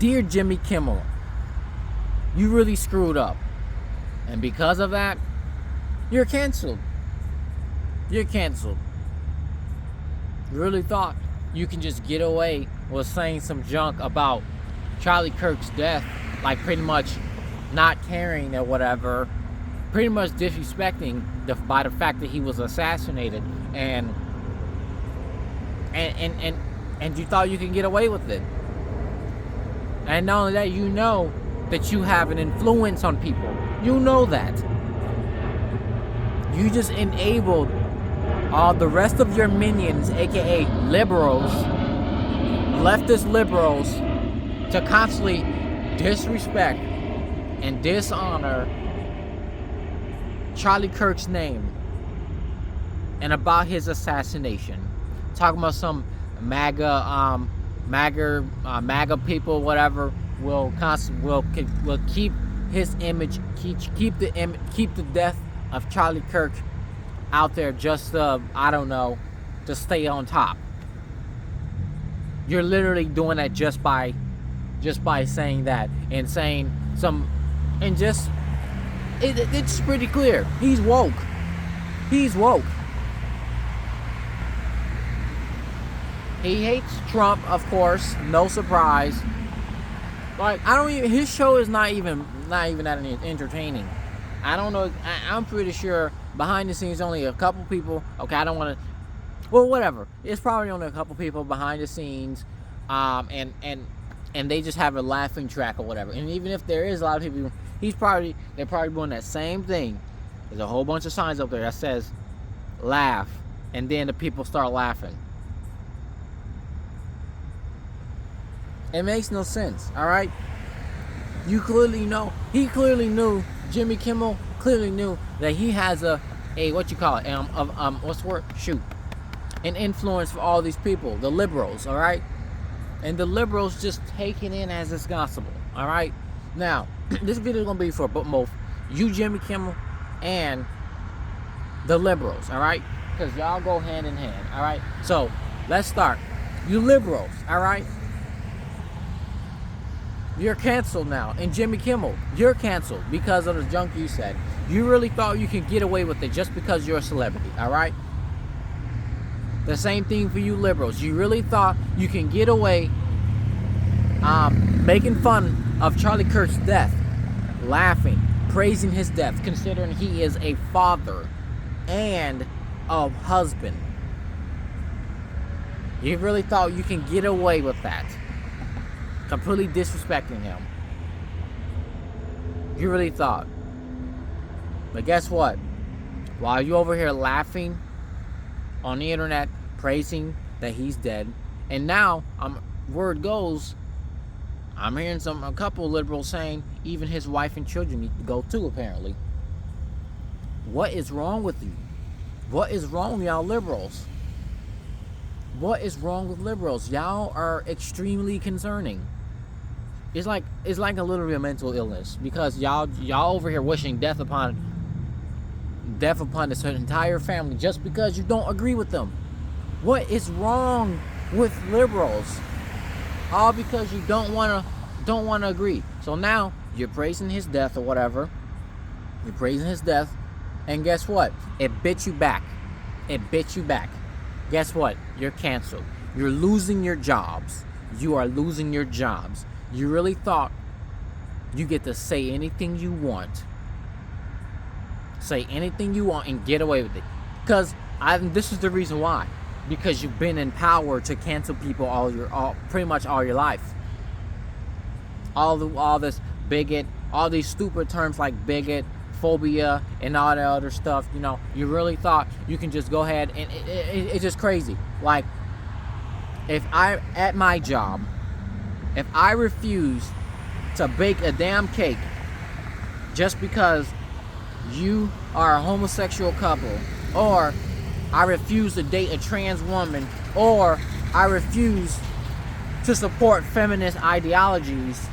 Dear Jimmy Kimmel, you really screwed up. And because of that, you're canceled. You're canceled. You really thought you can just get away with saying some junk about Charlie Kirk's death, like pretty much not caring or whatever, pretty much disrespecting by the fact that he was assassinated, and you thought you can get away with it. And not only that, you know that you have an influence on people. You know that. You just enabled all the rest of your minions, aka liberals, leftist liberals, to constantly disrespect and dishonor Charlie Kirk's name and about his assassination. Talking about some MAGA people, whatever, will keep his image, keep the death of Charlie Kirk out there, just I don't know, to stay on top. You're literally doing that just by saying that and saying some, and just it's pretty clear. He's woke. He's woke. He hates Trump, of course, no surprise. Like, his show is not even that entertaining. I don't know. I'm pretty sure behind the scenes only a couple people. Okay, I don't want to. Well, whatever. It's probably only a couple people behind the scenes, and they just have a laughing track or whatever. And even if there is a lot of people, they're probably doing that same thing. There's a whole bunch of signs up there that says "laugh," and then the people start laughing. It makes no sense. All right. You clearly know. He clearly knew. Jimmy Kimmel clearly knew that he has a what you call it? What's the word? Shoot. An influence for all these people, the liberals. All right. And the liberals just take it in as it's gospel. All right. Now, this video is gonna be for both you, Jimmy Kimmel, and the liberals. All right. Because y'all go hand in hand. All right. So let's start. You liberals. All right. You're canceled now. And Jimmy Kimmel, you're canceled because of the junk you said. You really thought you could get away with it just because you're a celebrity, all right? The same thing for you liberals. You really thought you can get away making fun of Charlie Kirk's death, laughing, praising his death, considering he is a father and a husband. You really thought you can get away with that. Completely disrespecting him. You really thought. But guess what? While you over here laughing on the internet, praising that he's dead, and now word goes, I'm hearing a couple of liberals saying even his wife and children need to go too, apparently. What is wrong with you? What is wrong with y'all liberals? What is wrong with liberals? Y'all are extremely concerning. It's like a little bit of mental illness, because y'all over here wishing death upon this entire family just because you don't agree with them. What is wrong with liberals? All because you don't wanna agree. So now you're praising his death or whatever. You're praising his death, and guess what? It bit you back. It bit you back. Guess what? You're canceled. You're losing your jobs. You are losing your jobs. You really thought you get to say anything you want. Say anything you want and get away with it. Because this is the reason why. Because you've been in power to cancel people pretty much all your life. All this bigot, all these stupid terms like bigot, phobia, and all that other stuff. You know, you really thought you can just go ahead and it's just crazy. Like, if at my job, if I refuse to bake a damn cake just because you are a homosexual couple, or I refuse to date a trans woman, or I refuse to support feminist ideologies,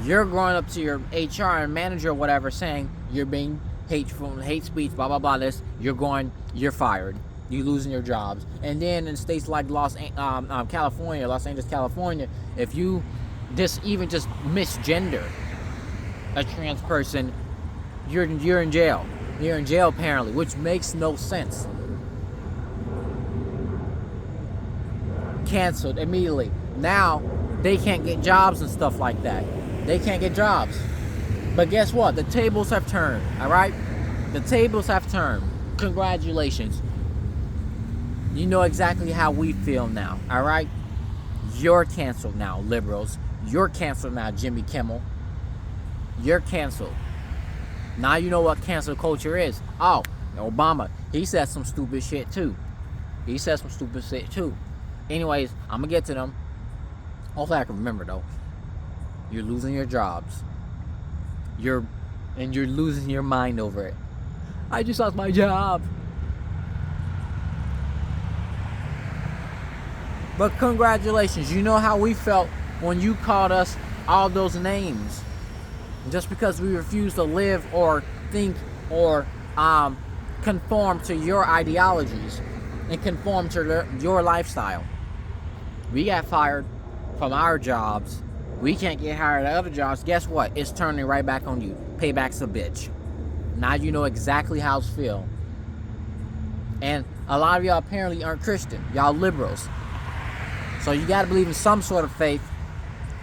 you're going up to your HR and manager or whatever saying you're being hateful, hate speech, blah, blah, blah, you're fired. you losing your jobs. And then in states like California, Los Angeles, California, if you even just misgender a trans person, you're in jail. You're in jail apparently, which makes no sense. Canceled immediately. Now they can't get jobs and stuff like that. They can't get jobs. But guess what? The tables have turned. All right, the tables have turned. Congratulations. You know exactly how we feel now. All right, you're canceled now, liberals. You're canceled now, Jimmy Kimmel. You're canceled. Now you know what cancel culture is. Oh, Obama, he said some stupid shit too. Anyways, I'm gonna get to them. Hopefully I can remember though. You're losing your jobs. You're losing your mind over it. I just lost my job. But congratulations, you know how we felt when you called us all those names. Just because we refuse to live or think or conform to your ideologies and conform to your lifestyle. We got fired from our jobs. We can't get hired at other jobs. Guess what? It's turning right back on you. Payback's a bitch. Now you know exactly how it feels. And a lot of y'all apparently aren't Christian. Y'all liberals. So you got to believe in some sort of faith.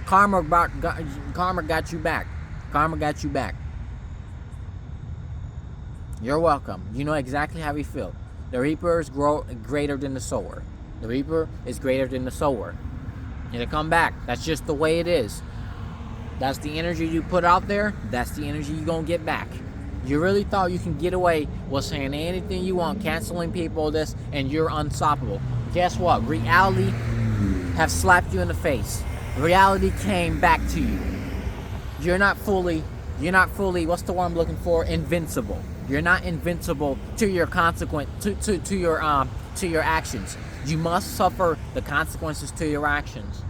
Karma got you back. Karma got you back. You're welcome. You know exactly how we feel. The reaper is greater than the sower. The reaper is greater than the sower. It'll come back. That's just the way it is. That's the energy you put out there. That's the energy you're going to get back. You really thought you can get away with saying anything you want, canceling people, this, and you're unstoppable. Guess what? Reality have slapped you in the face. Reality came back to you. You're not fully, what's the word I'm looking for? Invincible. You're not invincible to your consequence, to your actions. You must suffer the consequences to your actions.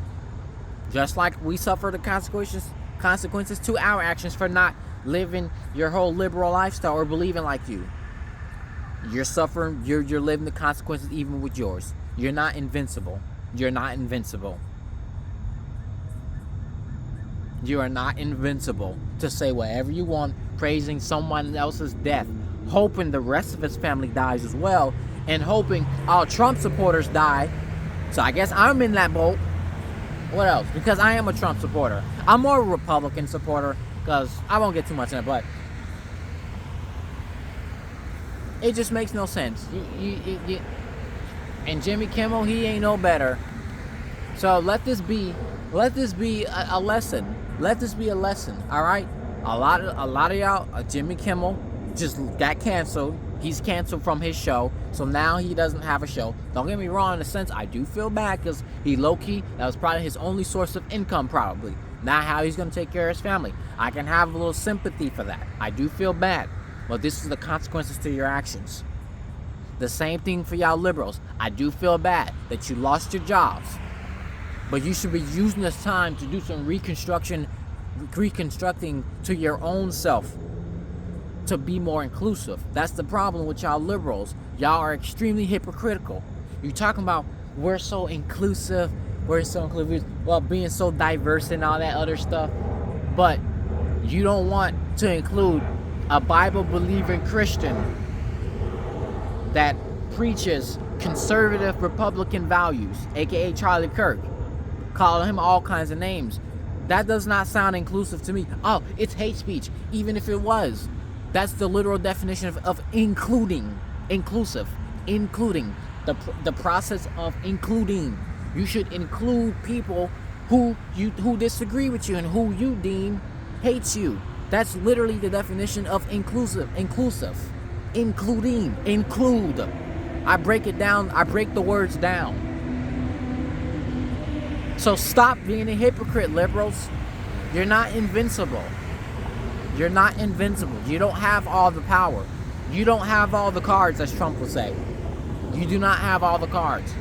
Just like we suffer the consequences to our actions for not living your whole liberal lifestyle or believing like you. You're suffering, you're living the consequences even with yours. You're not invincible. You're not invincible. You are not invincible to say whatever you want, praising someone else's death, hoping the rest of his family dies as well, and hoping all Trump supporters die. So I guess I'm in that boat. What else? Because I am a Trump supporter. I'm more a Republican supporter because I won't get too much in it, but it just makes no sense. And Jimmy Kimmel, he ain't no better. So let this be a lesson. Let this be a lesson, all right? A lot of y'all, Jimmy Kimmel just got canceled. He's canceled from his show, so now he doesn't have a show. Don't get me wrong, in a sense, I do feel bad because he low-key, that was probably his only source of income probably. Not how he's going to take care of his family. I can have a little sympathy for that. I do feel bad, but this is the consequences to your actions. The same thing for y'all liberals. I do feel bad that you lost your jobs, but you should be using this time to do some reconstructing to your own self to be more inclusive. That's the problem with y'all liberals. Y'all are extremely hypocritical. You talking about we're so inclusive, well, being so diverse and all that other stuff, but you don't want to include a Bible-believing Christian that preaches conservative Republican values, aka Charlie Kirk, calling him all kinds of names. That does not sound inclusive to me. Oh, it's hate speech. Even if it was, that's the literal definition of including, inclusive, including, the process of including. You should include people who disagree with you and who you deem hates you. That's literally the definition of inclusive, including, include. I break it down. I break the words down. So stop being a hypocrite, liberals. You're not invincible. You're not invincible. You don't have all the power. You don't have all the cards, as Trump would say. You do not have all the cards.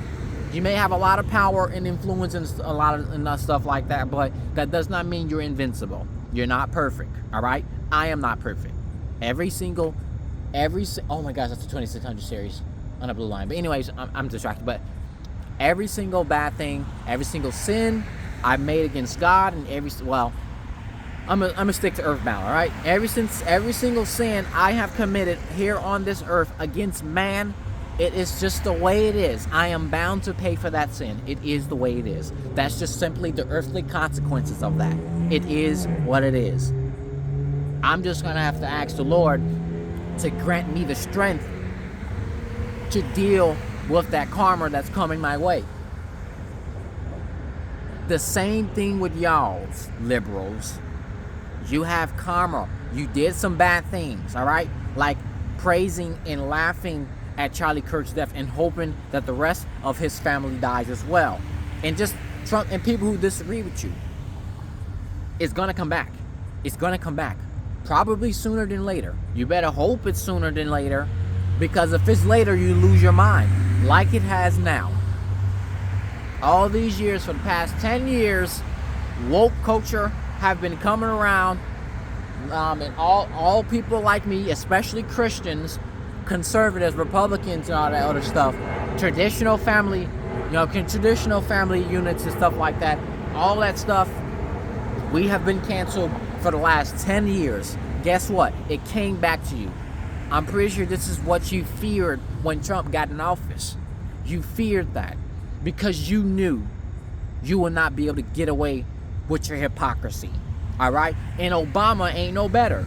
You may have a lot of power and influence and a lot of stuff like that, but that does not mean you're invincible. You're not perfect, all right? I am not perfect. Oh my gosh, that's the 2600 series. on a blue line. But anyways, I'm distracted. But every single bad thing, every single sin I made against God, and I'm gonna stick to earthbound, all right? Every single sin I have committed here on this earth against man, it is just the way it is. I am bound to pay for that sin. It is the way it is. That's just simply the earthly consequences of that. It is what it is. I'm just gonna have to ask the Lord to grant me the strength to deal with that karma that's coming my way. The same thing with y'all's liberals. You have karma. You did some bad things, all right? Like praising and laughing at Charlie Kirk's death and hoping that the rest of his family dies as well. And just Trump and people who disagree with you. It's gonna come back. It's gonna come back. Probably sooner than later. You better hope it's sooner than later, because if it's later, you lose your mind, like it has now. All these years, for the past 10 years, woke culture have been coming around, and all people like me, especially Christians, conservatives, Republicans, and all that other stuff, traditional family, traditional family units and stuff like that, all that stuff, we have been canceled for the last 10 years. Guess what? It came back to you. I'm pretty sure this is what you feared when Trump got in office. You feared that because you knew you would not be able to get away with your hypocrisy. All right? And Obama ain't no better.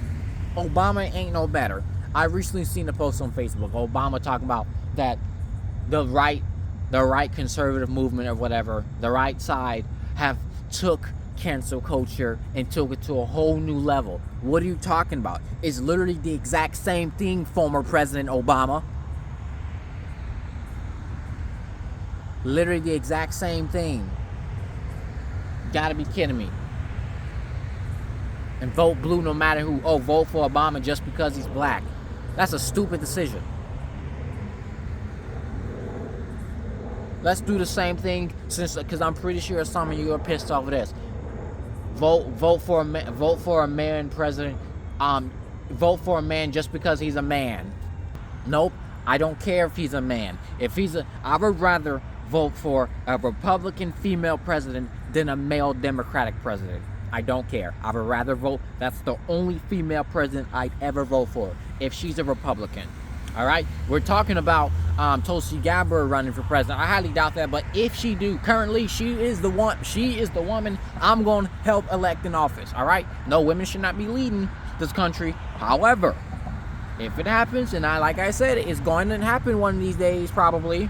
Obama ain't no better. I recently seen a post on Facebook. Obama talking about that the right conservative movement or whatever, the right side have took cancel culture and took it to a whole new level. What are you talking about? It's literally the exact same thing, former President Obama. Literally the exact same thing. Gotta be kidding me. And vote blue no matter who. Oh, vote for Obama just because he's black. That's a stupid decision. Let's do the same thing, because I'm pretty sure some of you are pissed off of this. Vote for a man president. Vote for a man just because he's a man. Nope. I don't care if he's a man. I would rather vote for a Republican female president than a male Democratic president. I don't care. I would rather vote. That's the only female president I'd ever vote for, if she's a Republican. All right? We're talking about Tulsi Gabbard running for president. I highly doubt that, but if she do, currently she is the woman I'm going to help elect in office. All right? No, women should not be leading this country. However, if it happens, and like I said, it's going to happen one of these days, probably,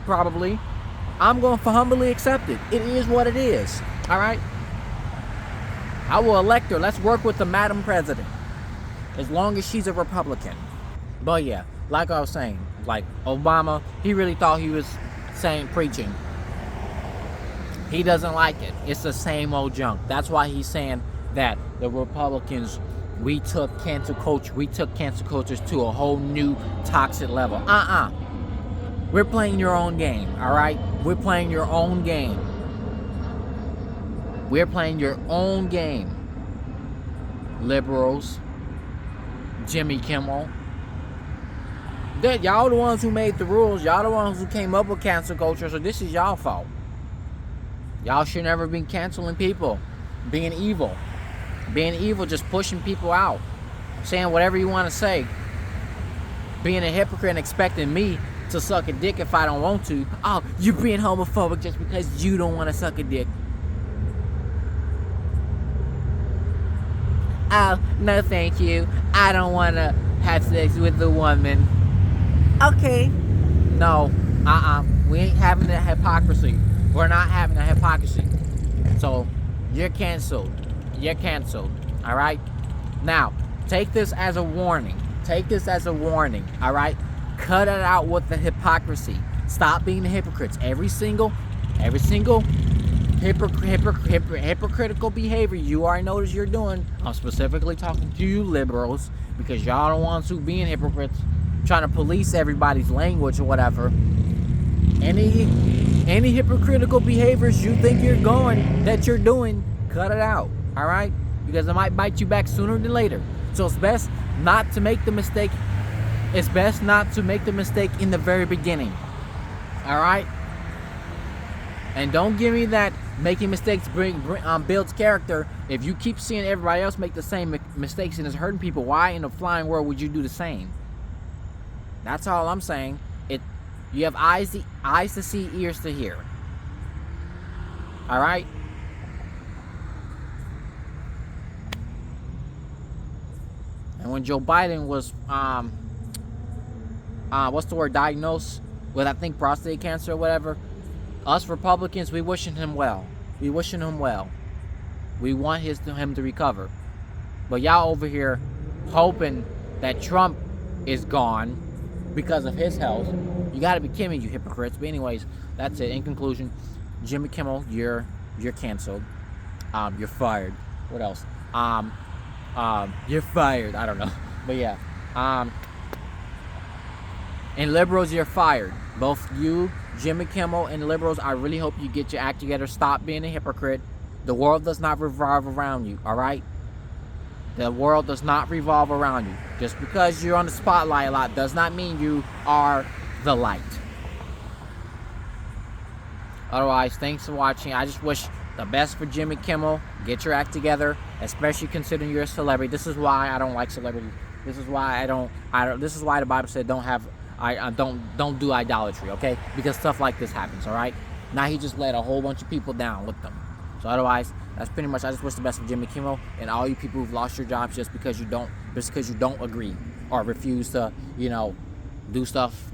I'm going to humbly accept it. It is what it is. All right? I will elect her. Let's work with the Madam President, as long as she's a Republican. But yeah, like I was saying, like Obama, he really thought he was preaching. He doesn't like it. It's the same old junk. That's why he's saying that the Republicans, we took cancel cultures to a whole new toxic level. We're playing your own game, all right? We're playing your own game. We're playing your own game. Liberals, Jimmy Kimmel. Y'all the ones who made the rules. Y'all the ones who came up with cancel culture, so this is y'all fault. Y'all should never be canceling people. Being evil, just pushing people out. Saying whatever you want to say. Being a hypocrite and expecting me to suck a dick if I don't want to. Oh, you're being homophobic just because you don't want to suck a dick. Oh, no thank you. I don't want to have sex with a woman. Okay. No. We ain't having that hypocrisy. We're not having that hypocrisy. So, you're canceled. Alright? Now, take this as a warning. Alright? Cut it out with the hypocrisy. Stop being the hypocrites. Every single hypocritical behavior you already notice you're doing. I'm specifically talking to you liberals, because y'all the ones who being hypocrites, trying to police everybody's language or whatever. Any hypocritical behaviors you think you're doing, cut it out. All right? Because it might bite you back sooner than later. So it's best not to make the mistake. In the very beginning. All right? And don't give me that making mistakes builds character. If you keep seeing everybody else make the same mistakes and it's hurting people, why in the flying world would you do the same? That's all I'm saying. You have eyes to see, ears to hear. All right? And when Joe Biden was diagnosed with, I think, prostate cancer or whatever, us Republicans, we wishing him well. We wishing him well. We want him to recover. But y'all over here hoping that Trump is gone because of his health. You gotta be kidding me, you hypocrites. But anyways, that's it. In conclusion, Jimmy Kimmel, you're canceled. You're fired. What else? You're fired. I don't know. But yeah. And liberals, you're fired. Both you, Jimmy Kimmel, and liberals, I really hope you get your act together. Stop being a hypocrite. The world does not revolve around you, all right? The world does not revolve around you. Just because you're on the spotlight a lot does not mean you are the light. Otherwise, thanks for watching. I just wish the best for Jimmy Kimmel. Get your act together, especially considering you're a celebrity. This is why I don't like celebrities. This is why I don't. This is why the Bible said don't do idolatry, okay? Because stuff like this happens, all right? Now he just let a whole bunch of people down with them. So otherwise, that's pretty much. I just wish the best for Jimmy Kimmel and all you people who've lost your jobs just because you don't agree or refuse to, do stuff,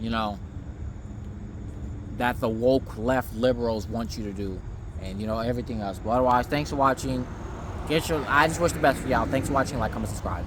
that the woke left liberals want you to do, and everything else. But otherwise, thanks for watching. I just wish the best for y'all. Thanks for watching. Like, comment, subscribe.